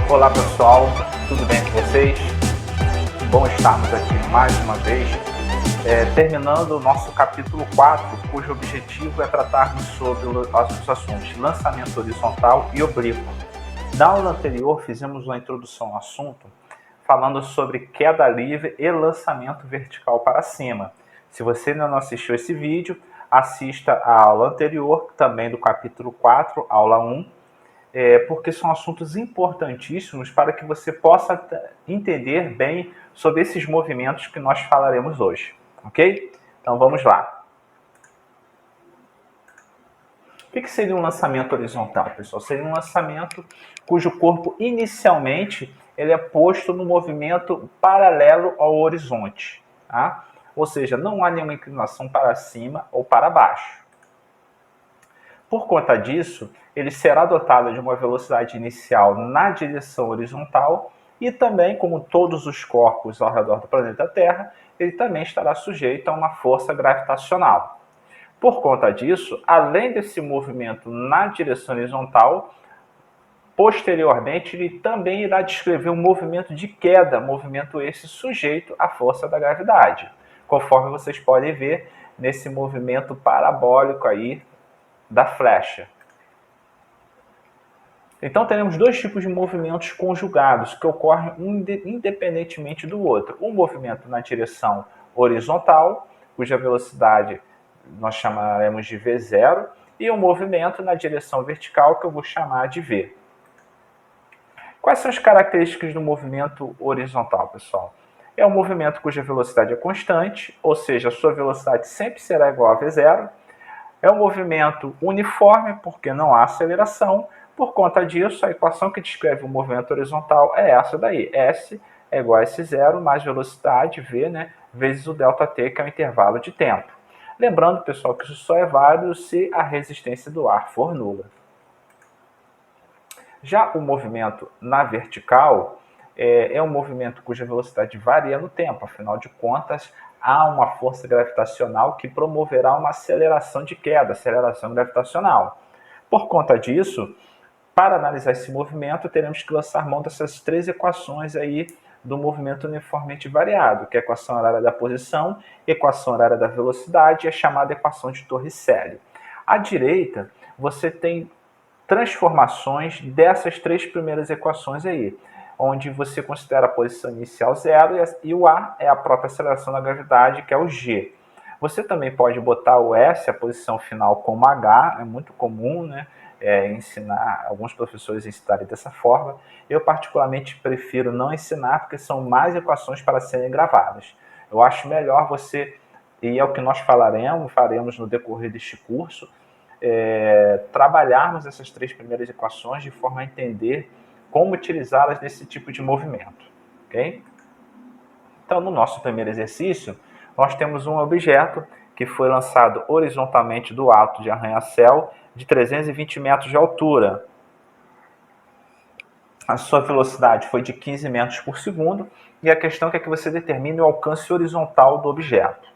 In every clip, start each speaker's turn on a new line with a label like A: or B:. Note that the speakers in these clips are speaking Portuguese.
A: Olá pessoal, tudo bem com vocês? Bom estarmos aqui mais uma vez, terminando o nosso capítulo 4, cujo objetivo é tratarmos sobre os assuntos lançamento horizontal e oblíquo. Na aula anterior fizemos uma introdução ao assunto, falando sobre queda livre e lançamento vertical para cima. Se você ainda não assistiu esse vídeo, assista a aula anterior, também do capítulo 4, aula 1, porque são assuntos importantíssimos para que você possa entender bem sobre esses movimentos que nós falaremos hoje, ok? Então vamos lá. O que seria um lançamento horizontal, pessoal? Seria um lançamento cujo corpo inicialmente ele é posto no movimento paralelo ao horizonte, tá? Ou seja, não há nenhuma inclinação para cima ou para baixo. Por conta disso, ele será dotado de uma velocidade inicial na direção horizontal e também, como todos os corpos ao redor do planeta Terra, ele também estará sujeito a uma força gravitacional. Por conta disso, além desse movimento na direção horizontal, posteriormente ele também irá descrever um movimento de queda, movimento esse sujeito à força da gravidade, conforme vocês podem ver nesse movimento parabólico aí da flecha. Então teremos dois tipos de movimentos conjugados que ocorrem independentemente do outro. Um movimento na direção horizontal, cuja velocidade nós chamaremos de V0, e um movimento na direção vertical que eu vou chamar de V. Quais são as características do movimento horizontal, pessoal? É um movimento cuja velocidade é constante, ou seja, a sua velocidade sempre será igual a V0. É um movimento uniforme, porque não há aceleração. Por conta disso, a equação que descreve o movimento horizontal é essa daí. S é igual a S0 mais velocidade, V, né, vezes o ΔT, que é o intervalo de tempo. Lembrando, pessoal, que isso só é válido se a resistência do ar for nula. Já o movimento na vertical é um movimento cuja velocidade varia no tempo. Afinal de contas, há uma força gravitacional que promoverá uma aceleração de queda, aceleração gravitacional. Por conta disso, para analisar esse movimento, teremos que lançar mão dessas três equações aí do movimento uniformemente variado, que é a equação horária da posição, equação horária da velocidade e a chamada equação de Torricelli. À direita, você tem transformações dessas três primeiras equações aí, onde você considera a posição inicial zero e o A é a própria aceleração da gravidade, que é o G. Você também pode botar o S, a posição final, como H, é muito comum, né? Ensinar, alguns professores ensinarem dessa forma. Eu particularmente prefiro não ensinar, porque são mais equações para serem gravadas. Eu acho melhor você, e é o que nós faremos no decorrer deste curso, trabalharmos essas três primeiras equações de forma a entender como utilizá-las nesse tipo de movimento. Okay? Então, no nosso primeiro exercício, nós temos um objeto que foi lançado horizontalmente do alto de arranha-céu de 320 metros de altura. A sua velocidade foi de 15 metros por segundo e a questão é que você determine o alcance horizontal do objeto.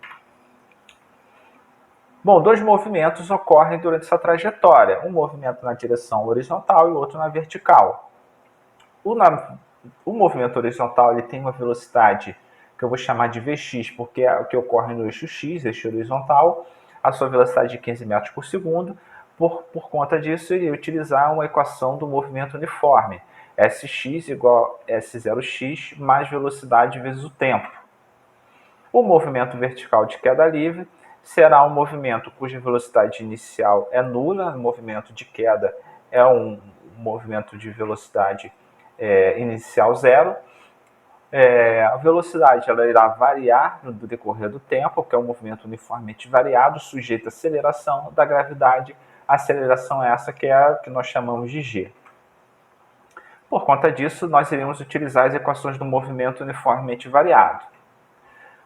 A: Bom, dois movimentos ocorrem durante essa trajetória, um movimento na direção horizontal e o outro na vertical. O movimento horizontal ele tem uma velocidade que eu vou chamar de Vx, porque é o que ocorre no eixo X, eixo horizontal, a sua velocidade de 15 metros por segundo. Por conta disso, eu iria utilizar uma equação do movimento uniforme, Sx igual a S0x mais velocidade vezes o tempo. O movimento vertical de queda livre será um movimento cuja velocidade inicial é nula, o movimento de queda é um movimento de velocidade inicial zero. A velocidade ela irá variar no decorrer do tempo, que é um movimento uniformemente variado, sujeito à aceleração da gravidade. A aceleração é essa que é a que nós chamamos de g. Por conta disso, nós iremos utilizar as equações do movimento uniformemente variado.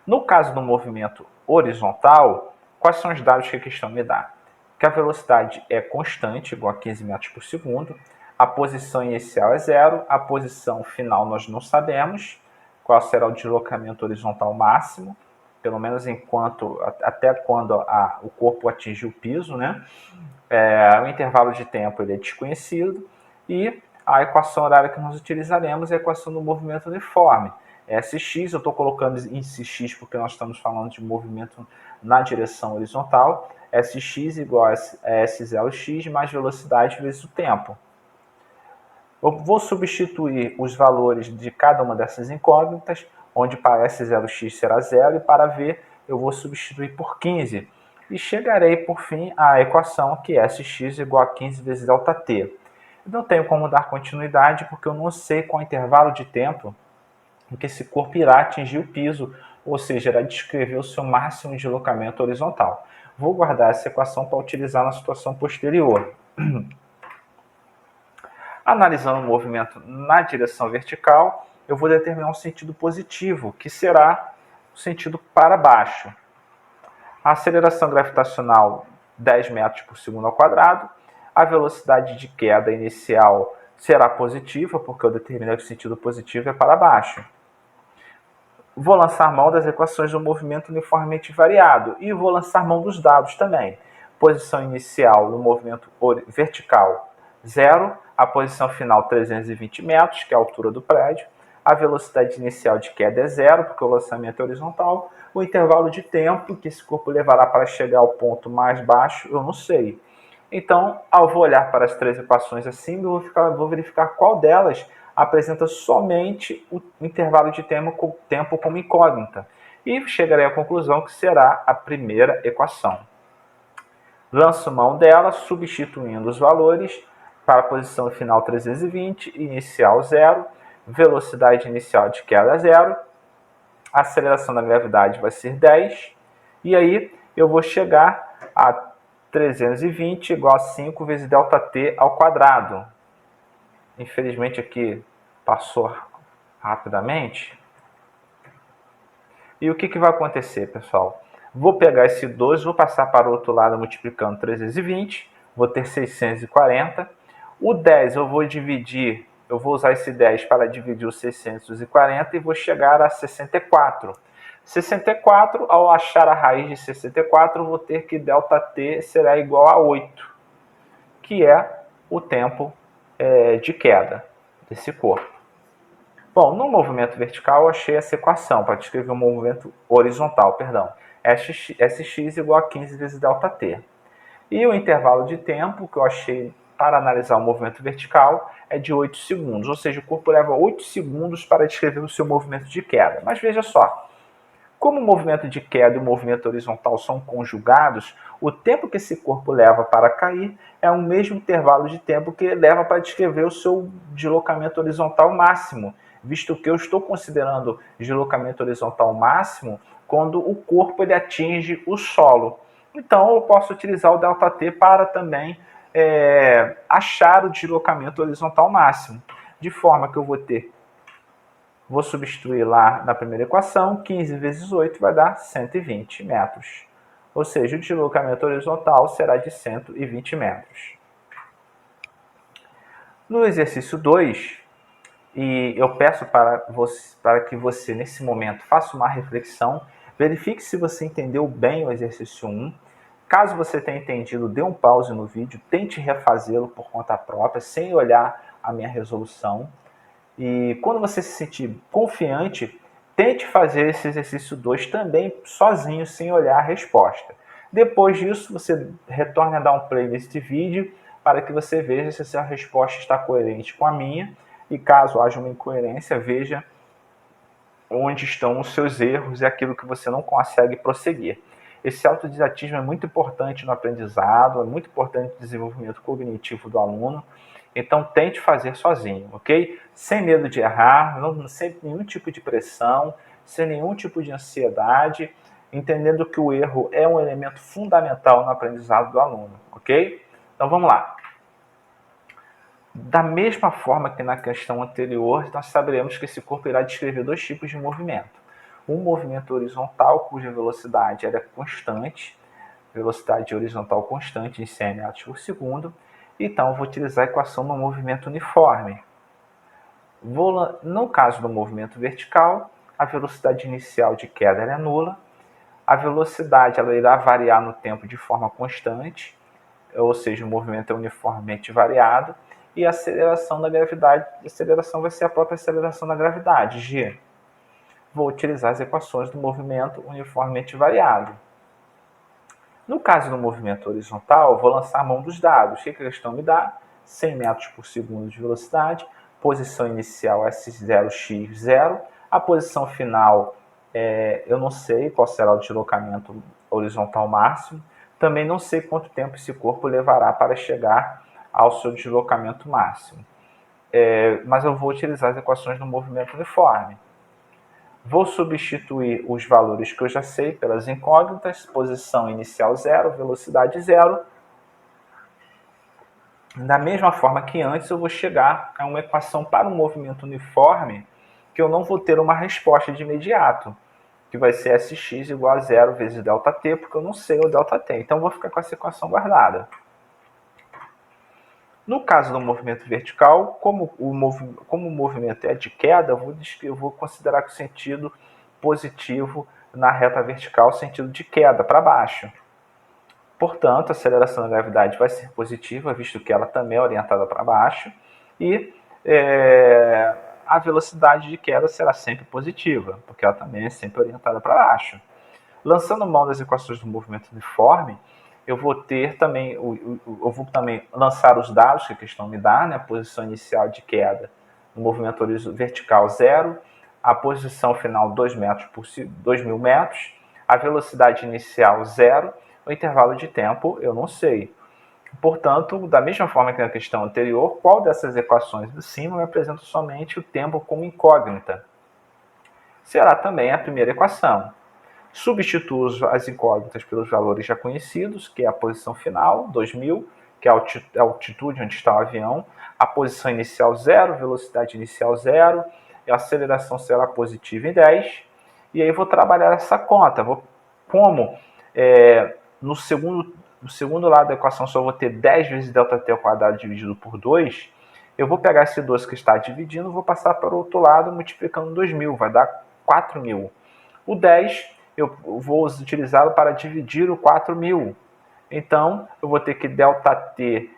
A: No caso do movimento horizontal, quais são os dados que a questão me dá? Que a velocidade é constante, igual a 15 metros por segundo, a posição inicial é zero, a posição final nós não sabemos, qual será o deslocamento horizontal máximo, pelo menos até quando o corpo atinge o piso, né? O intervalo de tempo ele é desconhecido e a equação horária que nós utilizaremos é a equação do movimento uniforme. Sx, eu estou colocando em Cx porque nós estamos falando de movimento na direção horizontal. Sx igual a S0x mais velocidade vezes o tempo. Eu vou substituir os valores de cada uma dessas incógnitas, onde para S0x será 0 e para V eu vou substituir por 15. E chegarei, por fim, à equação que é Sx igual a 15 vezes ΔT. Não tenho como dar continuidade porque eu não sei qual intervalo de tempo em que esse corpo irá atingir o piso, ou seja, irá descrever o seu máximo de deslocamento horizontal. Vou guardar essa equação para utilizar na situação posterior. Analisando o movimento na direção vertical, eu vou determinar um sentido positivo, que será o sentido para baixo. A aceleração gravitacional 10 metros por segundo ao quadrado, a velocidade de queda inicial será positiva, porque eu determinei que o sentido positivo é para baixo. Vou lançar mão das equações do movimento uniformemente variado e vou lançar mão dos dados também. Posição inicial no movimento vertical, 0. A posição final, 320 metros, que é a altura do prédio. A velocidade inicial de queda é 0, porque o lançamento é horizontal. O intervalo de tempo que esse corpo levará para chegar ao ponto mais baixo, eu não sei. Então, ao vou olhar para as três equações acima, eu vou verificar qual delas apresenta somente o intervalo de tempo como incógnita. E chegarei à conclusão que será a primeira equação. Lanço mão dela, substituindo os valores para a posição final 320, inicial 0, velocidade inicial de queda 0, a aceleração da gravidade vai ser 10, e aí eu vou chegar a 320 igual a 5 vezes ΔT ao quadrado. Infelizmente aqui passou rapidamente. E o que vai acontecer, pessoal? Vou pegar esse 2, vou passar para o outro lado multiplicando 320, vou ter 640. O 10 eu vou dividir, eu vou usar esse 10 para dividir os 640 e vou chegar a 64. 64, ao achar a raiz de 64, eu vou ter que ΔT será igual a 8, que é o tempo de queda desse corpo. Bom, no movimento vertical eu achei essa equação para descrever o movimento horizontal, perdão. Sx igual a 15 vezes ΔT. E o intervalo de tempo que eu achei para analisar o movimento vertical é de 8 segundos, ou seja, o corpo leva 8 segundos para descrever o seu movimento de queda. Mas veja só, como o movimento de queda e o movimento horizontal são conjugados, o tempo que esse corpo leva para cair é o mesmo intervalo de tempo que ele leva para descrever o seu deslocamento horizontal máximo, visto que eu estou considerando deslocamento horizontal máximo quando o corpo ele atinge o solo. Então, eu posso utilizar o ΔT para também achar o deslocamento horizontal máximo, de forma que eu vou substituir lá na primeira equação, 15 vezes 8 vai dar 120 metros. Ou seja, o deslocamento horizontal será de 120 metros. No exercício 2, e eu peço para que você, nesse momento, faça uma reflexão, verifique se você entendeu bem o exercício 1. Caso você tenha entendido, dê um pause no vídeo, tente refazê-lo por conta própria, sem olhar a minha resolução. E quando você se sentir confiante, tente fazer esse exercício 2 também sozinho, sem olhar a resposta. Depois disso, você retorne a dar um play neste vídeo para que você veja se a sua resposta está coerente com a minha. E caso haja uma incoerência, veja onde estão os seus erros e aquilo que você não consegue prosseguir. Esse autodidatismo é muito importante no aprendizado, é muito importante no desenvolvimento cognitivo do aluno. Então, tente fazer sozinho, ok? Sem medo de errar, sem nenhum tipo de pressão, sem nenhum tipo de ansiedade, entendendo que o erro é um elemento fundamental no aprendizado do aluno, ok? Então, vamos lá. Da mesma forma que na questão anterior, nós saberemos que esse corpo irá descrever dois tipos de movimento. Um movimento horizontal, cuja velocidade era constante, velocidade horizontal constante em 100 metros por segundo. Então, eu vou utilizar a equação do movimento uniforme. No caso do movimento vertical, a velocidade inicial de queda é nula. A velocidade ela irá variar no tempo de forma constante, ou seja, o movimento é uniformemente variado. e a aceleração da gravidade, a aceleração vai ser a própria aceleração da gravidade, g. Vou utilizar as equações do movimento uniformemente variado. No caso do movimento horizontal, vou lançar a mão dos dados. O que a questão me dá? 100 metros por segundo de velocidade, posição inicial S0x0, a posição final, eu não sei qual será o deslocamento horizontal máximo, também não sei quanto tempo esse corpo levará para chegar ao seu deslocamento máximo. Mas eu vou utilizar as equações do movimento uniforme. Vou substituir os valores que eu já sei pelas incógnitas, posição inicial 0, velocidade 0. Da mesma forma que antes, eu vou chegar a uma equação para um movimento uniforme que eu não vou ter uma resposta de imediato, que vai ser Sx igual a 0 vezes ΔT, porque eu não sei o ΔT. Então, eu vou ficar com essa equação guardada. No caso do movimento vertical, como o movimento é de queda, eu vou considerar que o sentido positivo na reta vertical, sentido de queda, para baixo. Portanto, a aceleração da gravidade vai ser positiva, visto que ela também é orientada para baixo, e a velocidade de queda será sempre positiva, porque ela também é sempre orientada para baixo. Lançando mão das equações do movimento uniforme, eu vou também lançar os dados que a questão me dá, né? A posição inicial de queda no movimento vertical 0, a posição final 2.000 metros, a velocidade inicial 0, o intervalo de tempo eu não sei. Portanto, da mesma forma que na questão anterior, qual dessas equações de cima me apresenta somente o tempo como incógnita? Será também a primeira equação. Substituo as incógnitas pelos valores já conhecidos, que é a posição final, 2.000, que é a altitude onde está o avião, a posição inicial 0, velocidade inicial 0, e a aceleração será positiva em 10. E aí vou trabalhar essa conta. No segundo lado da equação só vou ter 10 vezes ΔT ao quadrado dividido por 2, eu vou pegar esse 2 que está dividindo, vou passar para o outro lado multiplicando 2.000, vai dar 4.000. O 10 eu vou utilizá-lo para dividir o 4.000. Então, eu vou ter que ΔT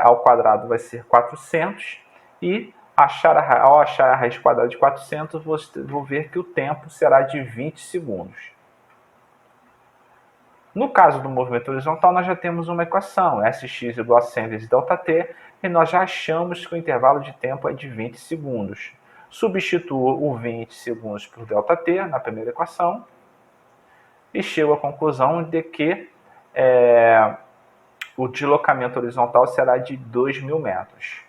A: ao quadrado vai ser 400, e ao achar a raiz quadrada de 400, vou ver que o tempo será de 20 segundos. No caso do movimento horizontal, nós já temos uma equação, Sx igual a 100 vezes ΔT, e nós já achamos que o intervalo de tempo é de 20 segundos. Substituo o 20 segundos por ΔT na primeira equação, e chego à conclusão de que o deslocamento horizontal será de 2.000 metros.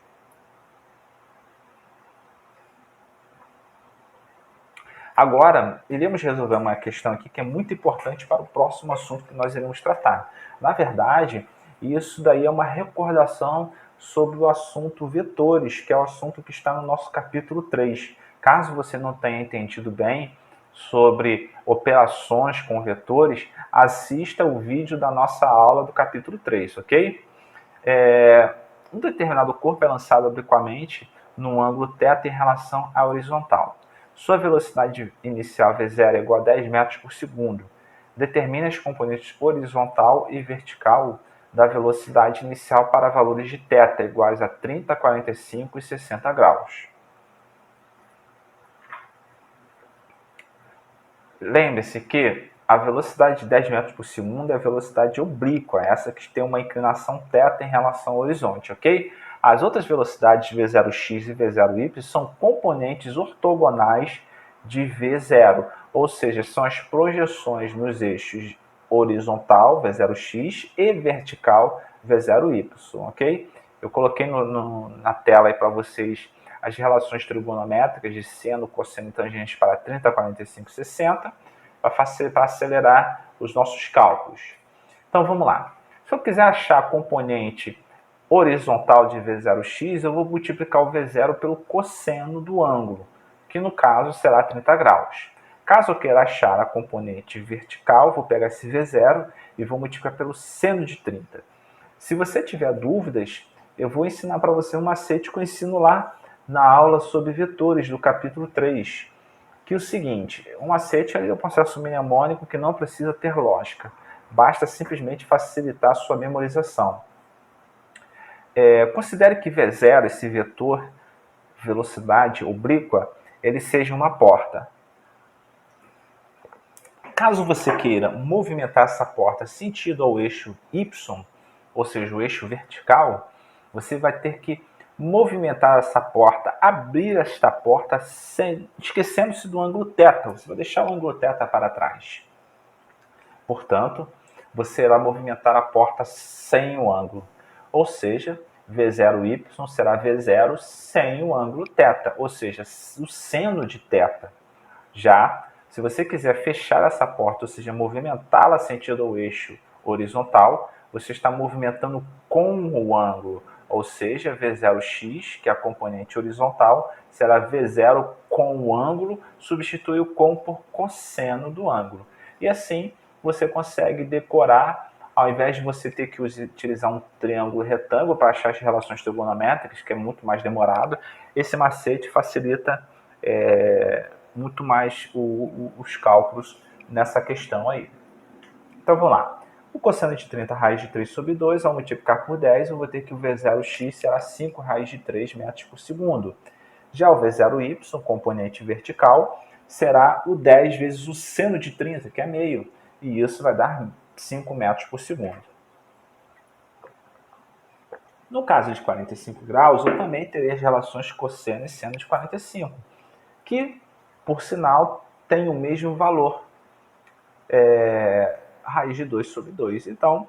A: Agora, iremos resolver uma questão aqui que é muito importante para o próximo assunto que nós iremos tratar. Na verdade, isso daí é uma recordação sobre o assunto vetores, que é o assunto que está no nosso capítulo 3. Caso você não tenha entendido bem sobre operações com vetores, assista o vídeo da nossa aula do capítulo 3, ok? Um determinado corpo é lançado obliquamente num ângulo θ em relação à horizontal. Sua velocidade inicial V0 é igual a 10 metros por segundo. Determine as componentes horizontal e vertical da velocidade inicial para valores de θ iguais a 30, 45 e 60 graus. Lembre-se que a velocidade de 10 metros por segundo é a velocidade oblíqua, essa que tem uma inclinação θ em relação ao horizonte, ok? As outras velocidades V0x e V0y são componentes ortogonais de V0, ou seja, são as projeções nos eixos horizontal, V0x, e vertical, V0y, ok? Eu coloquei na tela aí para vocês as relações trigonométricas de seno, cosseno e tangente para 30, 45 e 60, para acelerar os nossos cálculos. Então, vamos lá. Se eu quiser achar a componente horizontal de V0x, eu vou multiplicar o V0 pelo cosseno do ângulo, que no caso será 30 graus. Caso eu queira achar a componente vertical, vou pegar esse V0 e vou multiplicar pelo seno de 30. Se você tiver dúvidas, eu vou ensinar para você um macete que eu ensino lá na aula sobre vetores do capítulo 3, que é o seguinte, um macete é um processo mnemônico que não precisa ter lógica, basta simplesmente facilitar a sua memorização. Considere que V0, esse vetor velocidade oblíqua, ele seja uma porta. Caso você queira movimentar essa porta sentido ao eixo Y, ou seja, o eixo vertical, você vai ter que movimentar essa porta, abrir esta porta esquecendo-se do ângulo θ. Você vai deixar o ângulo θ para trás. Portanto, você irá movimentar a porta sem o ângulo. Ou seja, V0y será V0 sem o ângulo θ, ou seja, o seno de θ. Já, se você quiser fechar essa porta, ou seja, movimentá-la sentido ao eixo horizontal, você está movimentando com o ângulo, ou seja, V0x, que é a componente horizontal, será V0 com o ângulo, substitui o com por cosseno do ângulo. E assim, você consegue decorar, ao invés de você ter que utilizar um triângulo retângulo para achar as relações trigonométricas, que é muito mais demorado, esse macete facilita muito mais os cálculos nessa questão aí. Então vamos lá. O cosseno de 30 raiz de 3 sobre 2, ao multiplicar por 10, eu vou ter que o V0x será 5 raiz de 3 metros por segundo. Já o V0y, componente vertical, será o 10 vezes o seno de 30, que é meio. E isso vai dar 5 metros por segundo. No caso de 45 graus, eu também terei as relações cosseno e seno de 45, que, por sinal, tem o mesmo valor, raiz de 2 sobre 2. Então,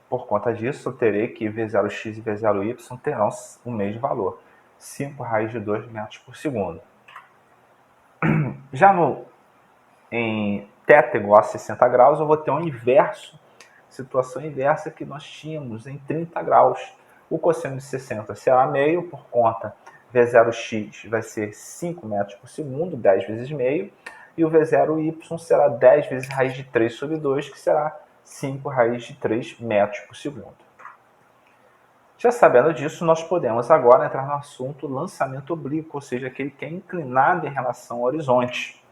A: por conta disso, eu terei que V0x e V0y terão o mesmo valor, 5 raiz de 2 metros por segundo. Já em θ igual a 60 graus, eu vou ter um inverso, situação inversa que nós tínhamos em 30 graus. O cosseno de 60 será meio, por conta V0x vai ser 5 metros por segundo, 10 vezes meio, e o V0y será 10 vezes raiz de 3 sobre 2, que será 5 raiz de 3 metros por segundo. Já sabendo disso, nós podemos agora entrar no assunto lançamento oblíquo, ou seja, aquele que é inclinado em relação ao horizonte.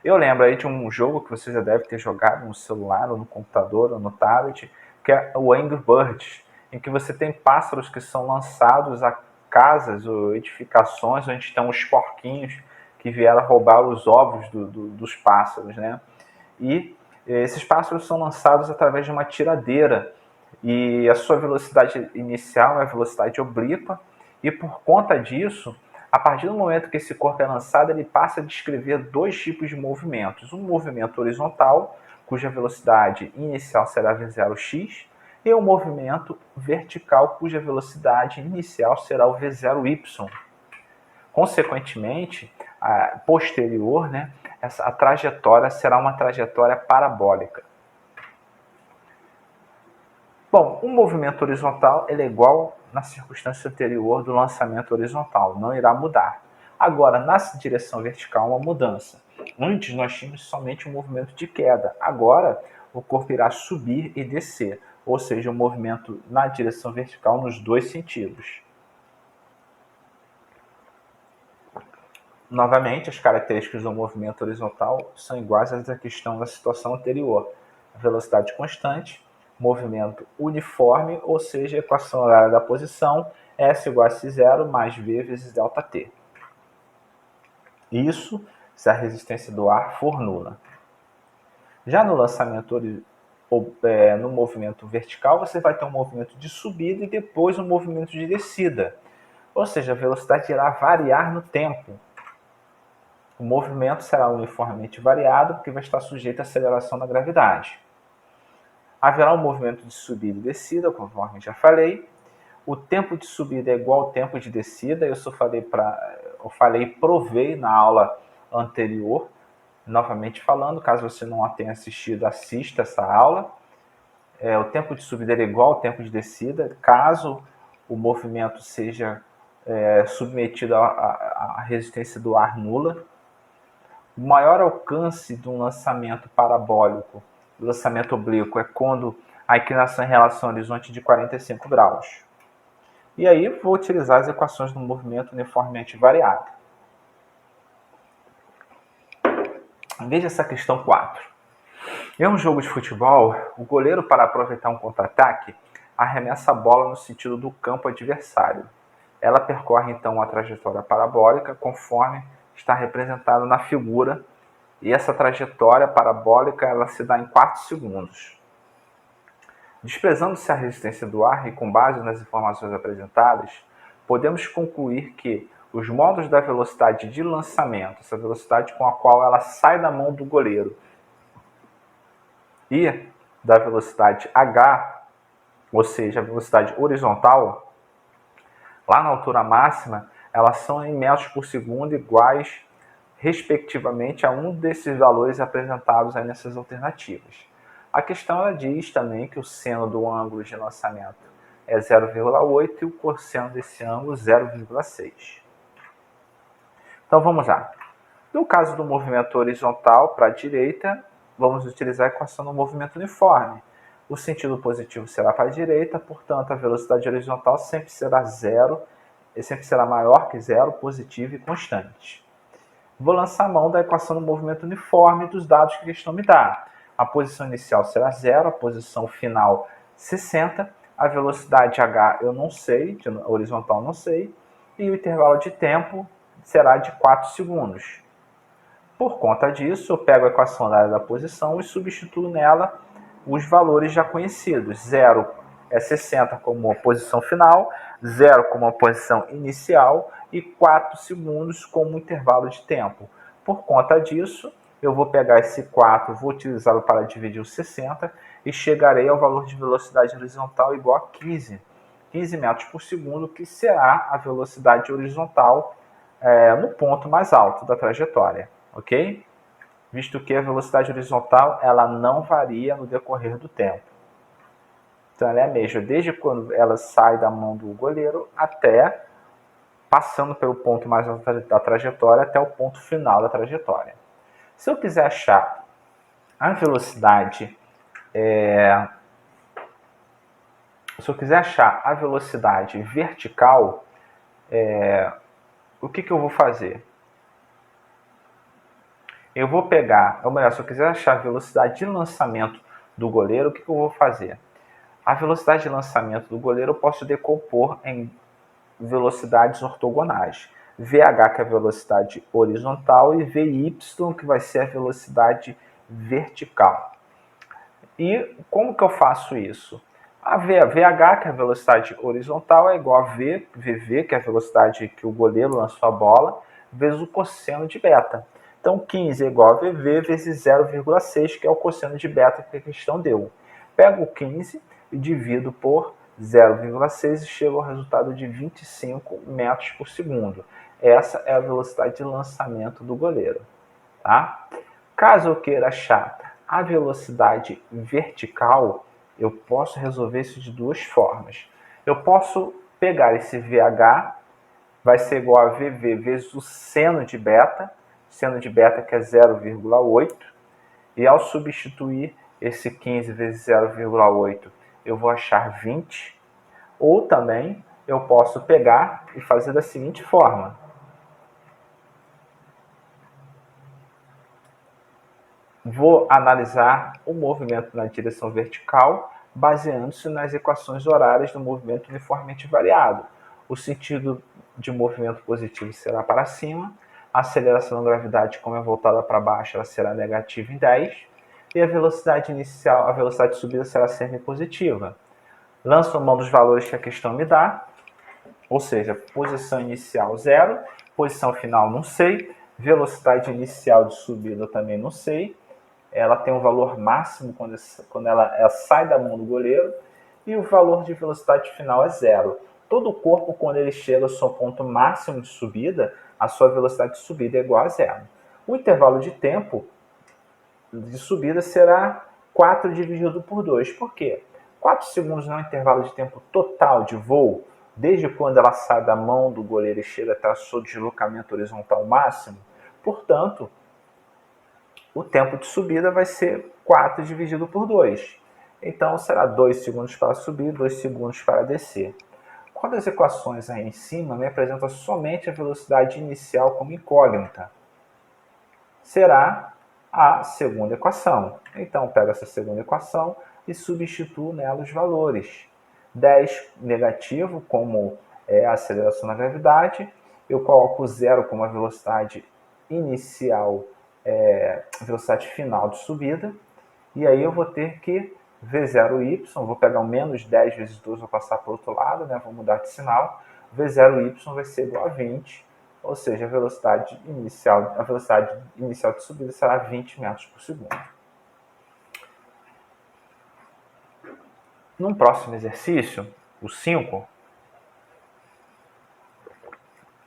A: Eu lembro aí de um jogo que você já deve ter jogado no celular, ou no computador, ou no tablet, que é o Angry Birds, em que você tem pássaros que são lançados a casas ou edificações onde estão os porquinhos que vieram roubar os ovos dos pássaros, né? E esses pássaros são lançados através de uma tiradeira, e a sua velocidade inicial é a velocidade oblíqua, e por conta disso, a partir do momento que esse corpo é lançado, ele passa a descrever dois tipos de movimentos. Um movimento horizontal, cuja velocidade inicial será V0x, e um movimento vertical, cuja velocidade inicial será o V0y. Consequentemente, a posterior, né, a trajetória será uma trajetória parabólica. Bom, um movimento horizontal ele é igual na circunstância anterior do lançamento horizontal, não irá mudar. Agora, na direção vertical, uma mudança. Antes, nós tínhamos somente um movimento de queda. Agora, o corpo irá subir e descer, ou seja, um movimento na direção vertical nos dois sentidos. Novamente, as características do movimento horizontal são iguais às da questão da situação anterior. A velocidade constante, movimento uniforme, ou seja, a equação horária da posição, S igual a S0 mais V vezes ΔT. Isso se a resistência do ar for nula. Já no lançamento, no movimento vertical, você vai ter um movimento de subida e depois um movimento de descida. Ou seja, a velocidade irá variar no tempo. O movimento será uniformemente variado, porque vai estar sujeito à aceleração da gravidade. Haverá um movimento de subida e descida, conforme já falei. O tempo de subida é igual ao tempo de descida. Eu falei e provei na aula anterior. Novamente falando, caso você não a tenha assistido, assista essa aula. O tempo de subida é igual ao tempo de descida, caso o movimento seja submetido à resistência do ar nula. O maior alcance de um lançamento parabólico, lançamento oblíquo, é quando a inclinação em relação ao horizonte é de 45 graus. E aí vou utilizar as equações do movimento uniformemente variado. Veja essa questão 4. Em um jogo de futebol, o goleiro, para aproveitar um contra-ataque, arremessa a bola no sentido do campo adversário. Ela percorre então uma trajetória parabólica conforme está representado na figura, e essa trajetória parabólica ela se dá em 4 segundos. Desprezando-se a resistência do ar e com base nas informações apresentadas, podemos concluir que os modos da velocidade de lançamento, essa velocidade com a qual ela sai da mão do goleiro, e da velocidade H, ou seja, a velocidade horizontal, lá na altura máxima, elas são em metros por segundo iguais, respectivamente, a um desses valores apresentados aí nessas alternativas. A questão ela diz também que o seno do ângulo de lançamento é 0,8 e o cosseno desse ângulo 0,6. Então vamos lá. No caso do movimento horizontal para a direita, vamos utilizar a equação do movimento uniforme. O sentido positivo será para a direita, portanto a velocidade horizontal sempre será zero, sempre será maior que zero, positivo e constante. Vou lançar a mão da equação do movimento uniforme dos dados que a questão me dá. A posição inicial será 0, a posição final 60, a velocidade H eu não sei, horizontal não sei, e o intervalo de tempo será de 4 segundos. Por conta disso, eu pego a equação da área da posição e substituo nela os valores já conhecidos. 0 é 60 como a posição final, 0 como a posição inicial e 4 segundos como intervalo de tempo. Por conta disso, eu vou pegar esse 4, vou utilizá-lo para dividir os 60 e chegarei ao valor de velocidade horizontal igual a 15 metros por segundo, que será a velocidade horizontal no ponto mais alto da trajetória, ok? Visto que a velocidade horizontal ela não varia no decorrer do tempo. Então ela é a mesma desde quando ela sai da mão do goleiro até passando pelo ponto mais alto da trajetória até o ponto final da trajetória. Se eu quiser achar a velocidade, vertical, o que eu vou fazer? Eu vou pegar, ou melhor, se eu quiser achar a velocidade de lançamento do goleiro, o que eu vou fazer? A velocidade de lançamento do goleiro eu posso decompor em velocidades ortogonais. VH, que é a velocidade horizontal, e VY, que vai ser a velocidade vertical. E como que eu faço isso? A VH, que é a velocidade horizontal, é igual a VV, que é a velocidade que o goleiro lançou a bola, vezes o cosseno de beta. Então, 15 é igual a VV vezes 0,6, que é o cosseno de beta que a questão deu. Pego o 15 e divido por 0,6 e chego ao resultado de 25 metros por segundo. Essa é a velocidade de lançamento do goleiro. Tá? Caso eu queira achar a velocidade vertical, eu posso resolver isso de duas formas. Eu posso pegar esse VH, vai ser igual a VV vezes o seno de beta que é 0,8, e ao substituir esse 15 vezes 0,8, eu vou achar 20, ou também eu posso pegar e fazer da seguinte forma. Vou analisar o movimento na direção vertical, baseando-se nas equações horárias do movimento uniformemente variado. O sentido de movimento positivo será para cima, a aceleração da gravidade, como é voltada para baixo, ela será negativa em 10, e a velocidade inicial, a velocidade de subida será sempre positiva. Lanço a mão dos valores que a questão me dá, ou seja, posição inicial 0, posição final não sei, velocidade inicial de subida eu também não sei, ela tem um valor máximo quando ela sai da mão do goleiro, e o valor de velocidade final é 0. Todo o corpo, quando ele chega ao seu ponto máximo de subida, a sua velocidade de subida é igual a 0. O intervalo de tempo de subida será 4 dividido por 2. Por quê? 4 segundos não é um intervalo de tempo total de voo, desde quando ela sai da mão do goleiro e chega até o seu deslocamento horizontal máximo. Portanto, o tempo de subida vai ser 4 dividido por 2. Então, será 2 segundos para subir, 2 segundos para descer. Quando as equações aí em cima me apresentam somente a velocidade inicial como incógnita, será a segunda equação. Então, pego essa segunda equação e substituo nela os valores. 10 negativo, como é a aceleração da gravidade. Eu coloco 0 como a velocidade inicial, velocidade final de subida. E aí eu vou ter que V0y, vou pegar o menos 10 vezes 2, vou passar para o outro lado, né? Vou mudar de sinal. V0y vai ser igual a 20, ou seja, a velocidade inicial de subida será 20 metros por segundo. Num próximo exercício, o 5,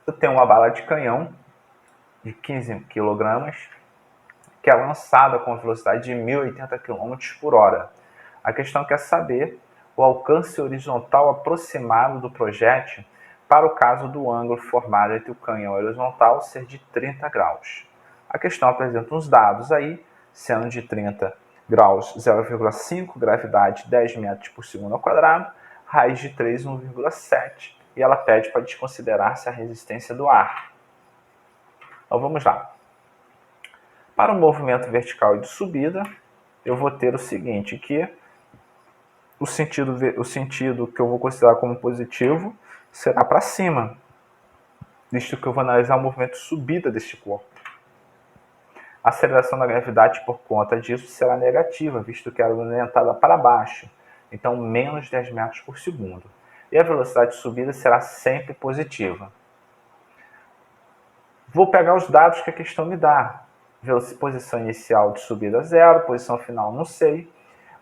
A: eu tenho uma bala de canhão de 15 kg que é lançada com velocidade de 1.080 km por hora. A questão quer saber o alcance horizontal aproximado do projétil para o caso do ângulo formado entre o canhão e o horizontal ser de 30 graus. A questão apresenta uns dados aí, sendo de 30 graus 0,5, gravidade 10 metros por segundo ao quadrado, raiz de 3 1,7, e ela pede para desconsiderar-se a resistência do ar. Então vamos lá. Para o movimento vertical e de subida, eu vou ter o seguinte, que o sentido que eu vou considerar como positivo será para cima, visto que eu vou analisar o movimento de subida deste corpo. A aceleração da gravidade, por conta disso, será negativa, visto que ela é orientada para baixo, então menos 10 metros por segundo. E a velocidade de subida será sempre positiva. Vou pegar os dados que a questão me dá. Posição inicial de subida 0, posição final não sei.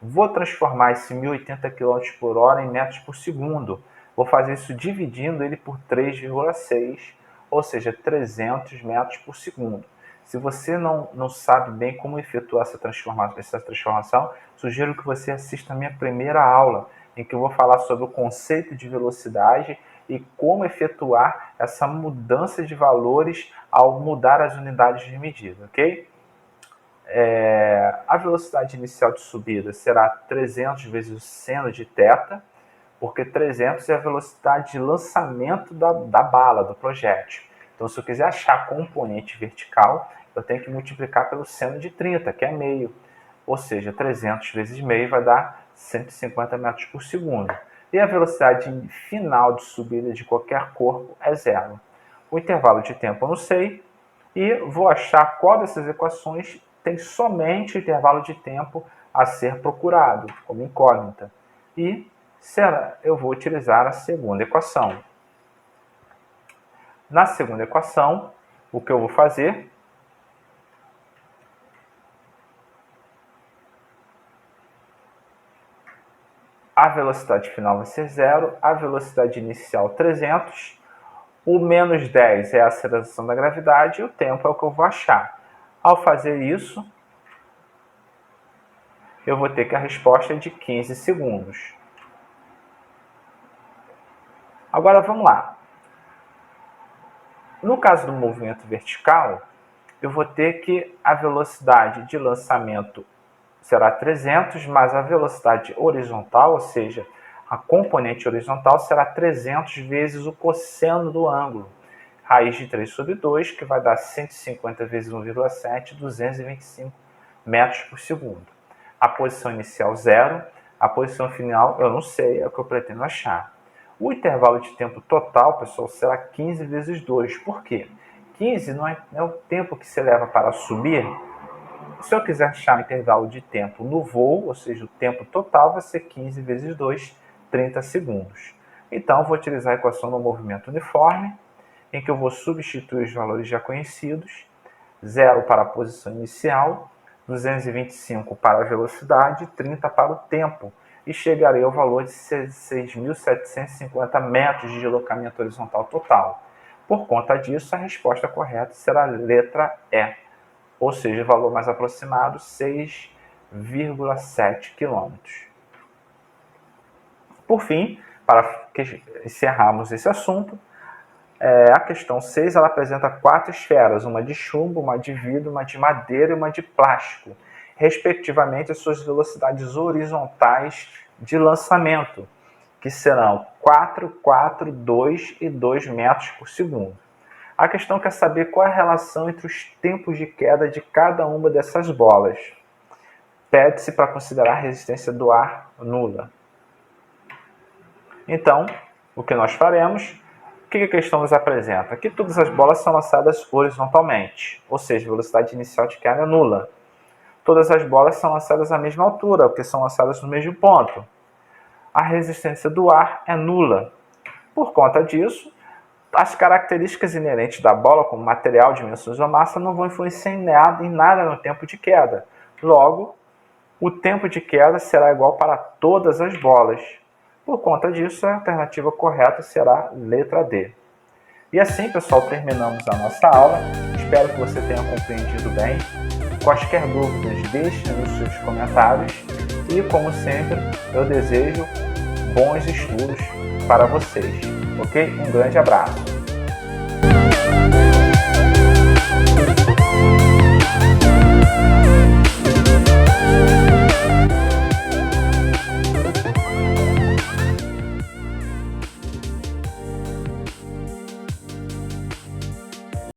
A: Vou transformar esse 1.080 km por hora em metros por segundo. Vou fazer isso dividindo ele por 3,6, ou seja, 300 metros por segundo. Se você não sabe bem como efetuar essa transformação, sugiro que você assista a minha primeira aula, em que eu vou falar sobre o conceito de velocidade e como efetuar essa mudança de valores ao mudar as unidades de medida, ok? A velocidade inicial de subida será 300 vezes o seno de θ, porque 300 é a velocidade de lançamento da bala, do projétil. Então, se eu quiser achar a componente vertical, eu tenho que multiplicar pelo seno de 30, que é meio. Ou seja, 300 vezes meio vai dar 150 metros por segundo. E a velocidade final de subida de qualquer corpo é 0. O intervalo de tempo eu não sei, e vou achar qual dessas equações tem somente o intervalo de tempo a ser procurado, como incógnita. E eu vou utilizar a segunda equação. Na segunda equação, o que eu vou fazer? A velocidade final vai ser 0, a velocidade inicial 300, o menos 10 é a aceleração da gravidade e o tempo é o que eu vou achar. Ao fazer isso, eu vou ter que a resposta é de 15 segundos. Agora vamos lá. No caso do movimento vertical, eu vou ter que a velocidade de lançamento será 300, mas a velocidade horizontal, ou seja, a componente horizontal, será 300 vezes o cosseno do ângulo. Raiz de 3 sobre 2, que vai dar 150 vezes 1,7, 225 metros por segundo. A posição inicial 0, a posição final eu não sei, é o que eu pretendo achar. O intervalo de tempo total, pessoal, será 15 vezes 2. Por quê? 15 não é o tempo que se leva para subir. Se eu quiser achar o intervalo de tempo no voo, ou seja, o tempo total vai ser 15 vezes 2, 30 segundos. Então, eu vou utilizar a equação do movimento uniforme, em que eu vou substituir os valores já conhecidos, 0 para a posição inicial, 225 para a velocidade, 30 para o tempo, e chegarei ao valor de 6.750 metros de deslocamento horizontal total. Por conta disso, a resposta correta será a letra E, ou seja, o valor mais aproximado, 6,7 km. Por fim, para encerrarmos esse assunto, a questão 6 ela apresenta 4 esferas, uma de chumbo, uma de vidro, uma de madeira e uma de plástico, respectivamente as suas velocidades horizontais de lançamento, que serão 4, 4, 2 e 2 metros por segundo. A questão quer saber qual é a relação entre os tempos de queda de cada uma dessas bolas. Pede-se para considerar a resistência do ar nula. Então, o que nós faremos? O que a questão nos apresenta? Que todas as bolas são lançadas horizontalmente, ou seja, a velocidade inicial de queda é nula. Todas as bolas são lançadas à mesma altura, porque são lançadas no mesmo ponto. A resistência do ar é nula. Por conta disso, as características inerentes da bola, como material, dimensões ou massa, não vão influenciar em nada no tempo de queda. Logo, o tempo de queda será igual para todas as bolas. Por conta disso, a alternativa correta será letra D. E assim, pessoal, terminamos a nossa aula. Espero que você tenha compreendido bem. Quaisquer dúvidas, deixe nos seus comentários. E, como sempre, eu desejo bons estudos para vocês. Ok? Um grande abraço.